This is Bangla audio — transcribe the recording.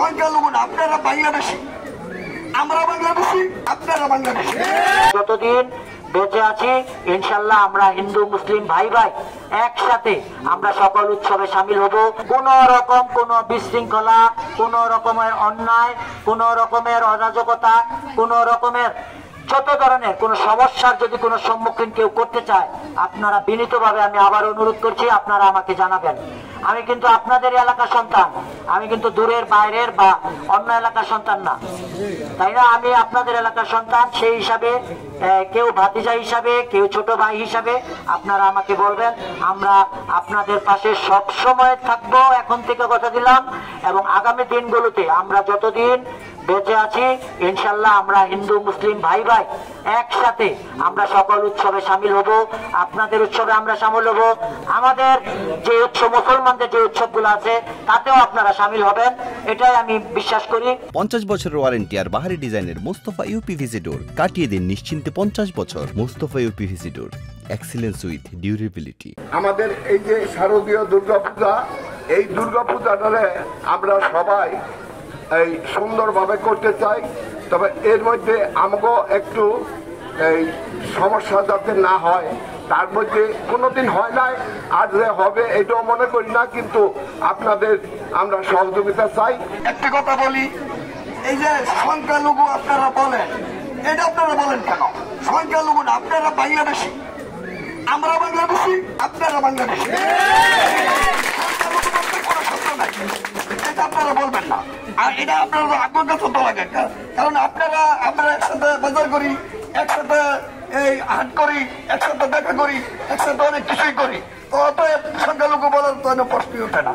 সংখ্যালঘু না, আপনারা বাংলাদেশি, আমরা বাংলাদেশি, আপনারা বাংলাদেশি। যতদিন বেঁচে আছি ইনশাল্লাহ আমরা হিন্দু মুসলিম ভাই ভাই একসাথে আমরা সকল উৎসবে সামিল হব। কোন রকম কোন বিশৃঙ্খলা, কোন রকমের অন্যায়, কোন রকমের অরাজকতা, কোন রকমের যত ধরনের কোন সমস্যার যদি কোনো সম্মুখীন কেউ করতে চায়, আপনারা বিনীতভাবে আমি আবার অনুরোধ করছি, আপনারা আমাকে জানাবেন। আমি কিন্তু আপনাদের এলাকার সন্তান, আমি কিন্তু দূরের বাইরের বা অন্য এলাকার সন্তান না, তাই না? আমি আপনাদের এলাকার সন্তান, সেই হিসাবে কেউ ভাতিজা হিসাবে, কেউ ছোট ভাই হিসাবে আপনারা আমাকে বলবেন। আমরা আপনাদের পাশে সব সময় থাকবো, এখন থেকে কথা দিলাম। এবং আগামী দিনগুলোতে আমরা যতদিন বেঁচে আছি ইনশাল্লাহ আমরা হিন্দু মুসলিম ভাই ভাই একসাথে আমরা সকল উৎসবে সামিল হব। আপনাদের উৎসবে আমরা সামিল হব, আমাদের যে উৎসব মুসলমানদের যে উৎসবগুলো আছে তাতেও আপনারা সামিল হবেন, এটাই আমি বিশ্বাস করি। 50 বছরের ওয়ারেন্টি আর বাহারি ডিজাইনের মুস্তফা ইউপিভিসি ডোর, কাটিয়ে দিন নিশ্চিন্তে 50 বছর। Mustafa uPVC door, excellence with durability. আমাদের এই যে শারদীয় দুর্গাপূজা, এই দুর্গাপূজাটারে আমরা সবাই এই সুন্দরভাবে করতে চাই, তবে এর মধ্যে আমাকেও একটু এই সমস্যা যাতে না হয়, তার মধ্যে কোনোদিন হয় নাই, আজ যে হবে এটাও মনে করি না, কিন্তু আপনাদের আমরা সহযোগিতা চাই। একটা কথা বলি, এই যে সংখ্যালঘু আপনারা বলেন, এটা আপনারা বলেন কেন? সংখ্যালঘু না, আপনারা বাংলাদেশি, আমরা বাংলাদেশি, আপনারা বাংলাদেশি। কোনো শব্দ নাই, এটা আপনারা বলবেন না। আর এটা আপনারা আপনার কাছে তো লাগে, কারণ আপনারা আমরা একসাথে বাজার করি, একসাথে এই হাট করি, একসাথে দেখা করি, একসাথে অনেক কিছুই করি, তো অতএব সংখ্যালঘু বলার তো প্রশ্নই ওঠে না।